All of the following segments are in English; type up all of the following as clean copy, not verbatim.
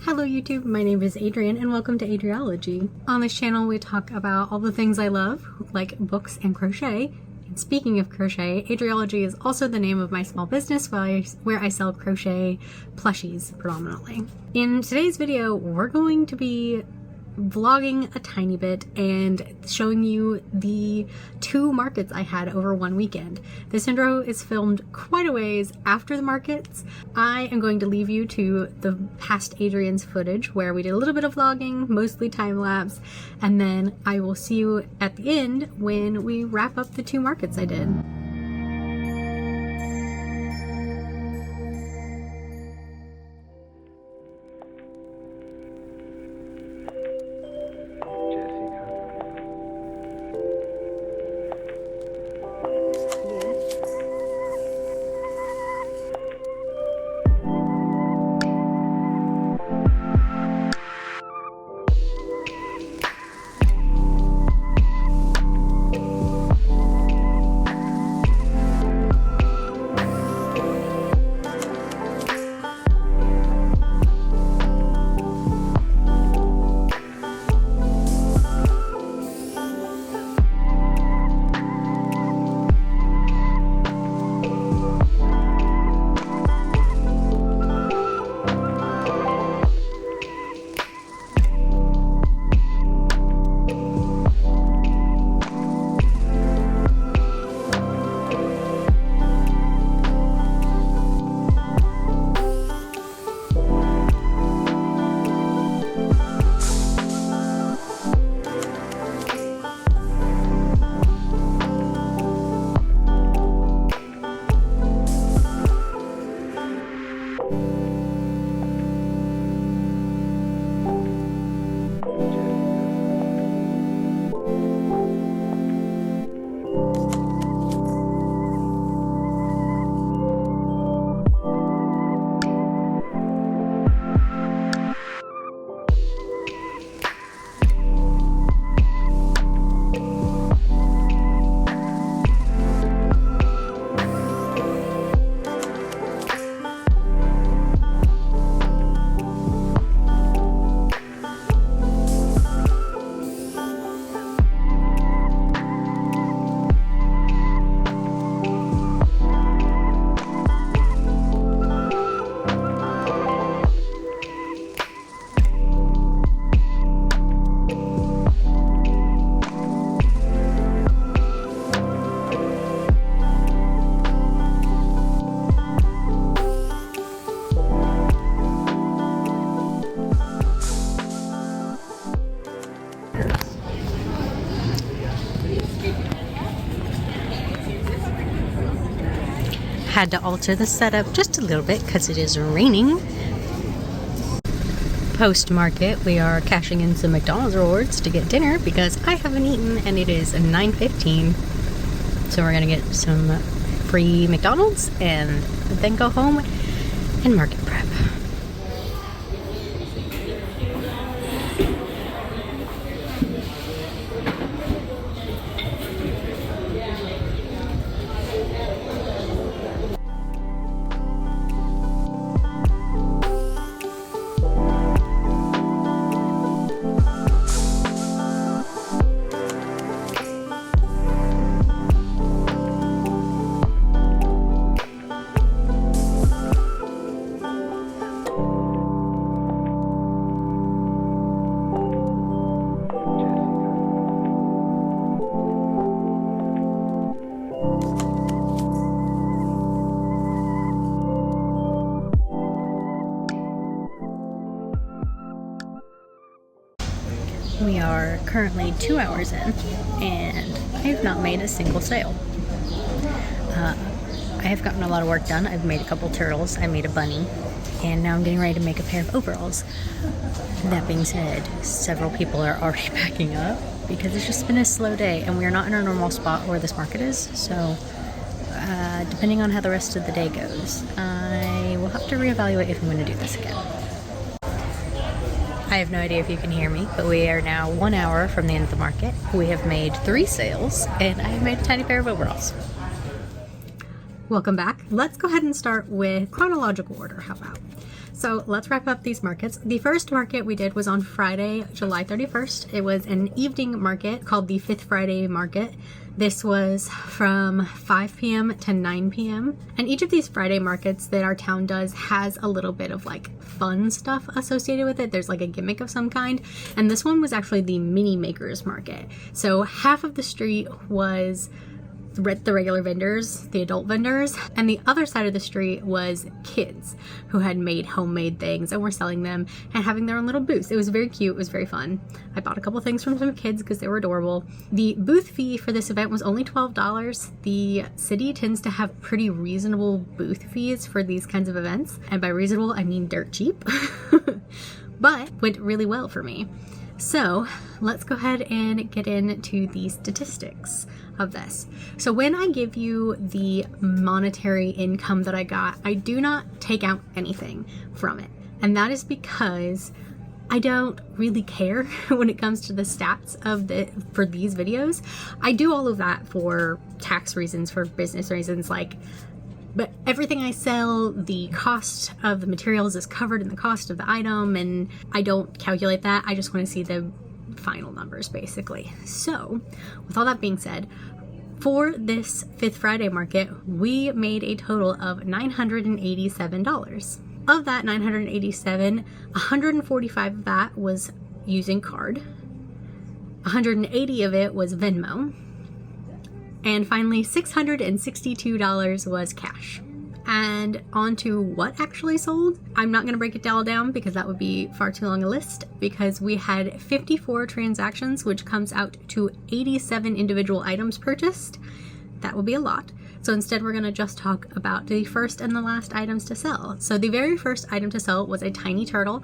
Hello YouTube, my name is Adrienne and welcome to Adriology. On this channel we talk about all the things I love, like books and crochet. And speaking of crochet, Adriology is also the name of my small business where I sell crochet plushies predominantly. In today's video, we're going to be vlogging a tiny bit and showing you the 2 markets I had over one weekend. This intro is filmed quite a ways after the markets. I am going to leave you to the past Adrienne's footage where we did a little bit of vlogging, mostly time-lapse, and then I will see you at the end when we wrap up the 2 markets I did. Had to alter the setup just a little bit because it is raining. Post-market, we are cashing in some McDonald's rewards to get dinner because I haven't eaten and it is 9:15. So we're gonna get some free McDonald's and then go home and market prep. We are currently 2 hours in, and I have not made a single sale. I have gotten a lot of work done. I've made a couple turtles, I made a bunny, and now I'm getting ready to make a pair of overalls. That being said, several people are already packing up because it's just been a slow day, and we are not in our normal spot where this market is, so depending on how the rest of the day goes, I will have to reevaluate if I'm going to do this again. I have no idea if you can hear me, but we are now 1 hour from the end of the market. We have made 3 sales, and I have made a tiny pair of overalls. Welcome back. Let's go ahead and start with chronological order, how about? So let's wrap up these markets. The first market we did was on Friday, July 31st. It was an evening market called the Fifth Friday Market. This was from 5 p.m. to 9 p.m. And each of these Friday markets that our town does has a little bit of like fun stuff associated with it. There's like a gimmick of some kind. And this one was actually the mini makers market. So half of the street was the regular vendors, the adult vendors, and the other side of the street was kids who had made homemade things and were selling them and having their own little booths. It was very cute. It was very fun. I bought a couple things from some kids because they were adorable. The booth fee for this event was only $12. The city tends to have pretty reasonable booth fees for these kinds of events, and by reasonable I mean dirt cheap, but went really well for me. So let's go ahead and get into the statistics of this. So when I give you the monetary income that I got, I do not take out anything from it. And that is because I don't really care when it comes to the stats of for these videos. I do all of that for tax reasons, for business reasons, but everything I sell, the cost of the materials is covered in the cost of the item, and I don't calculate that. I just want to see the final numbers, basically. So, with all that being said, for this Fifth Friday market, we made a total of $987. Of that $987, $145 of that was using card, $180 of it was Venmo, and finally, $662 was cash. And on to what actually sold. I'm not going to break it all down because that would be far too long a list, because we had 54 transactions, which comes out to 87 individual items purchased. That would be a lot. So instead, we're going to just talk about the first and the last items to sell. So the very first item to sell was a tiny turtle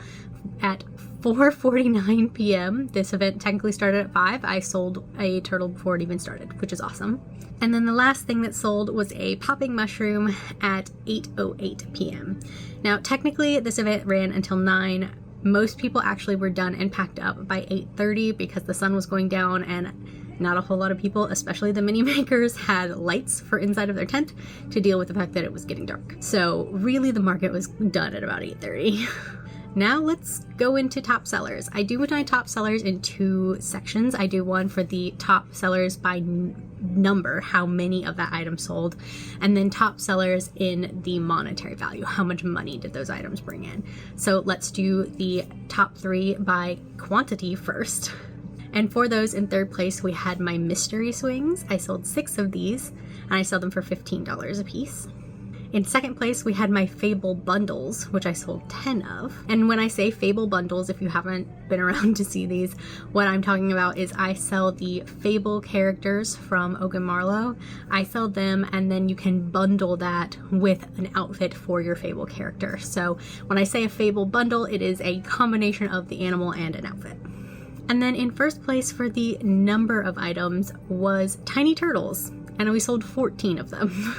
at 4:49 p.m. This event technically started at 5. I sold a turtle before it even started, which is awesome. And then the last thing that sold was a popping mushroom at 8:08 p.m. Now, technically, this event ran until 9. Most people actually were done and packed up by 8:30 because the sun was going down and not a whole lot of people, especially the mini makers, had lights for inside of their tent to deal with the fact that it was getting dark. So really, the market was done at about 8:30. Now let's go into top sellers. I do my top sellers in 2 sections. I do one for the top sellers by number, how many of that item sold, and then top sellers in the monetary value, how much money did those items bring in. So let's do the top 3 by quantity first. And for those, in third place, we had my mystery swings. I sold 6 of these, and I sold them for $15 a piece. In second place, we had my Fable bundles, which I sold 10 of. And when I say Fable bundles, if you haven't been around to see these, what I'm talking about is I sell the Fable characters from Ogun Marlowe. I sell them, and then you can bundle that with an outfit for your Fable character. So when I say a Fable bundle, it is a combination of the animal and an outfit. And then in first place for the number of items was tiny turtles, and we sold 14 of them.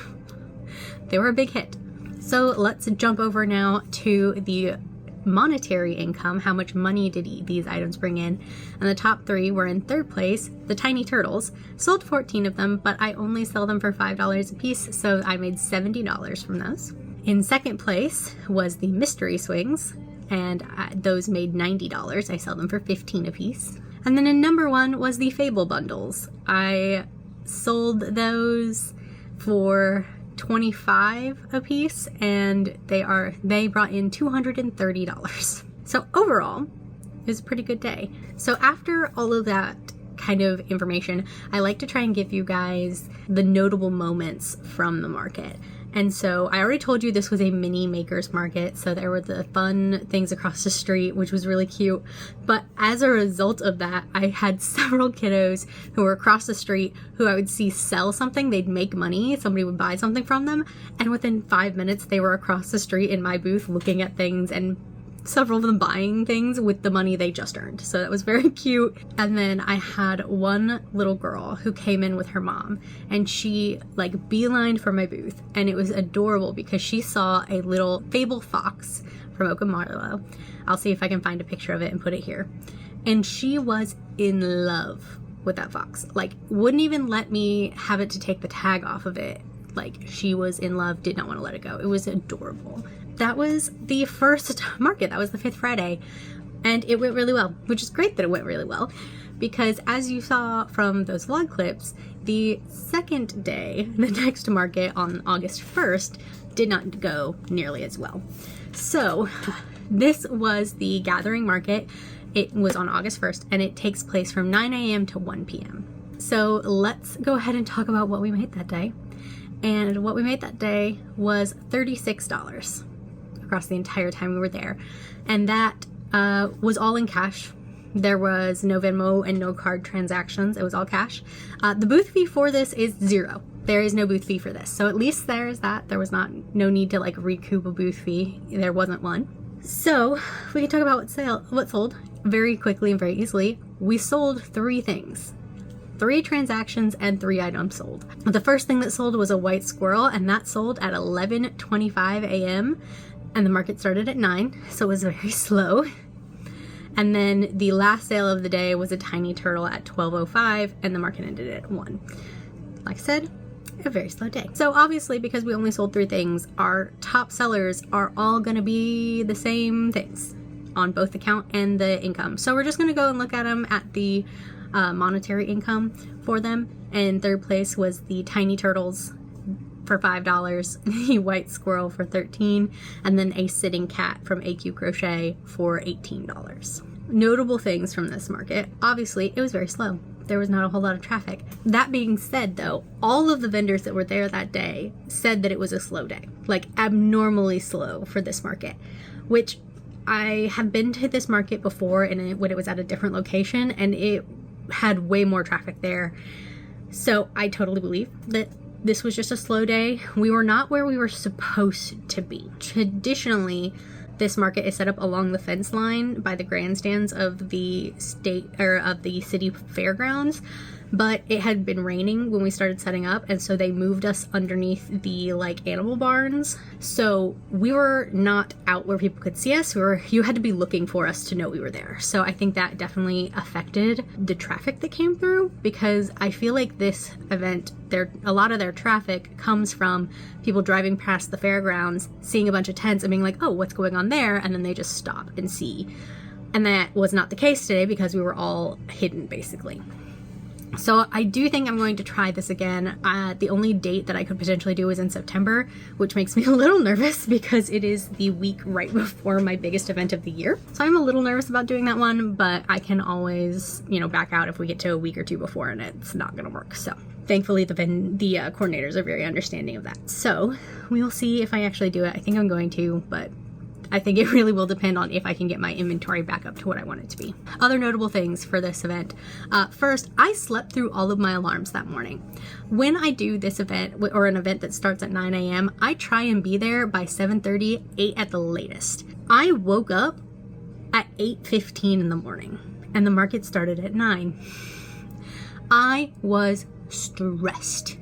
They were a big hit. So let's jump over now to the monetary income. How much money did these items bring in? And the top 3 were in third place, the tiny turtles. Sold 14 of them, but I only sell them for $5 a piece, so I made $70 from those. In second place was the mystery swings, and those made $90. I sell them for $15 a piece. And then in number 1 was the Fable bundles. I sold those for $25 a piece, and they brought in $230. So overall, it was a pretty good day. So after all of that kind of information, I like to try and give you guys the notable moments from the market. And so I already told you this was a mini makers market, so there were the fun things across the street, which was really cute. But as a result of that, I had several kiddos who were across the street who I would see sell something, they'd make money, somebody would buy something from them, and within 5 minutes they were across the street in my booth looking at things, and several of them buying things with the money they just earned. So that was very cute. And then I had one little girl who came in with her mom, and she beelined for my booth, and it was adorable because she saw a little Fable fox from Ogun Marlowe. I'll see if I can find a picture of it and put it here. And she was in love with that fox. Wouldn't even let me have it to take the tag off of it. She was in love, did not want to let it go. It was adorable. that was the first market. That was the 5th Friday. And it went really well, which is great that it went really well, because as you saw from those vlog clips, the second day, the next market on August 1st, did not go nearly as well. So this was the gathering market. It was on August 1st, and it takes place from 9 a.m. to 1 p.m. So let's go ahead and talk about what we made that day. And what we made that day was $36 across the entire time we were there. And that was all in cash. There was no Venmo and no card transactions. It was all cash. The booth fee for this is $0. There is no booth fee for this. So at least there is that. There was no need to like recoup a booth fee. There wasn't one. So we can talk about what sold very quickly and very easily. We sold 3 things. 3 transactions and 3 items sold. The first thing that sold was a white squirrel, and that sold at 11:25 a.m. and the market started at 9, so it was very slow. And then the last sale of the day was a tiny turtle at 12:05, and the market ended at 1. Like I said, a very slow day. So obviously, because we only sold 3 things, our top sellers are all going to be the same things on both the count and the income. So we're just going to go and look at them at the monetary income for them. And third place was the tiny turtles for $5, the white squirrel for $13, and then a sitting cat from AQ Crochet for $18. Notable things from this market. Obviously, it was very slow. There was not a whole lot of traffic. That being said, though, all of the vendors that were there that day said that it was a slow day, like abnormally slow for this market, which I have been to this market before and when it was at a different location, and it had way more traffic there. So I totally believe that this was just a slow day. We were not where we were supposed to be. Traditionally, this market is set up along the fence line by the grandstands of the state or of the city fairgrounds, but it had been raining when we started setting up, and so they moved us underneath the like animal barns. So we were not out where people could see us. You had to be looking for us to know we were there. So I think that definitely affected the traffic that came through, because I feel like this event, a lot of their traffic comes from people driving past the fairgrounds, seeing a bunch of tents and being like, oh, what's going on there? And then they just stop and see. And that was not the case today because we were all hidden basically. So I do think I'm going to try this again. The only date that I could potentially do is in September, which makes me a little nervous because it is the week right before my biggest event of the year. So I'm a little nervous about doing that one, but I can always, back out if we get to a week or 2 before and it's not going to work. So thankfully the coordinators are very understanding of that. So we'll see if I actually do it. I think I'm going to, but I think it really will depend on if I can get my inventory back up to what I want it to be. Other notable things for this event. First, I slept through all of my alarms that morning. When I do this event, or an event that starts at 9 a.m., I try and be there by 7:30, 8 at the latest. I woke up at 8:15 in the morning, and the market started at 9. I was stressed.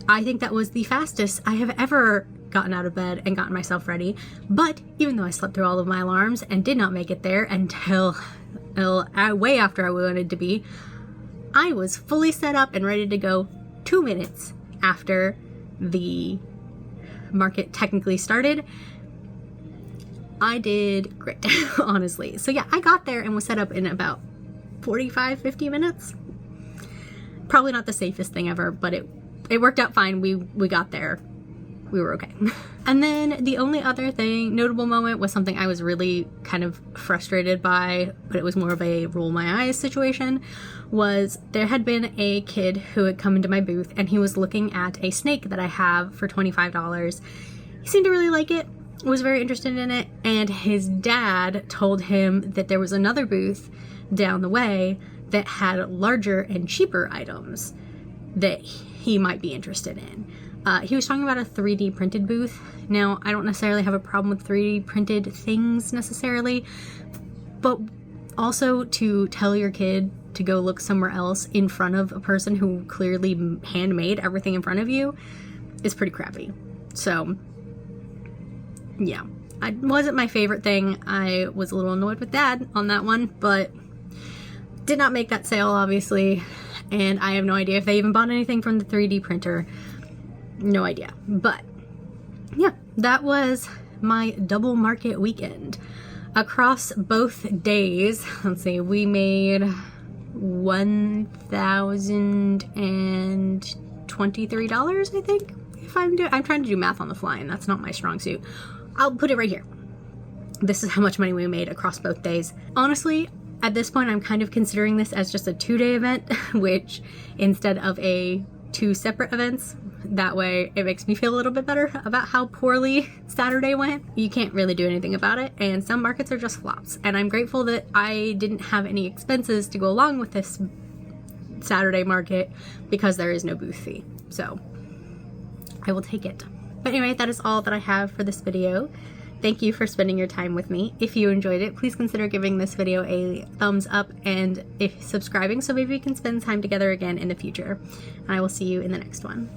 I think that was the fastest I have ever gotten out of bed and gotten myself ready. But even though I slept through all of my alarms and did not make it there until way after I wanted to be, I was fully set up and ready to go 2 minutes after the market technically started. I did great, honestly. So yeah, I got there and was set up in about 45-50 minutes. Probably not the safest thing ever, but it worked out fine. We got there. We were okay. And then the only other notable moment was something I was really kind of frustrated by, but it was more of a roll my eyes situation, was there had been a kid who had come into my booth and he was looking at a snake that I have for $25. He seemed to really like it, was very interested in it, and his dad told him that there was another booth down the way that had larger and cheaper items that he might be interested in. He was talking about a 3D printed booth. Now, I don't necessarily have a problem with 3D printed things necessarily, but also to tell your kid to go look somewhere else in front of a person who clearly handmade everything in front of you is pretty crappy. So, yeah. It wasn't my favorite thing. I was a little annoyed with Dad on that one, but did not make that sale, obviously, and I have no idea if they even bought anything from the 3D printer. No idea. But yeah, that was my double market weekend. Across both days, let's see, we made $1,023, I think. If I'm trying to do math on the fly, and that's not my strong suit. I'll put it right here. This is how much money we made across both days. Honestly, at this point, I'm kind of considering this as just a 2-day event, which instead of 2 separate events, that way it makes me feel a little bit better about how poorly Saturday went. You can't really do anything about it, and some markets are just flops. And I'm grateful that I didn't have any expenses to go along with this Saturday market because there is no booth fee. So I will take it. But anyway, that is all that I have for this video. Thank you for spending your time with me. If you enjoyed it, please consider giving this video a thumbs up and if subscribing so maybe we can spend time together again in the future. And I will see you in the next one.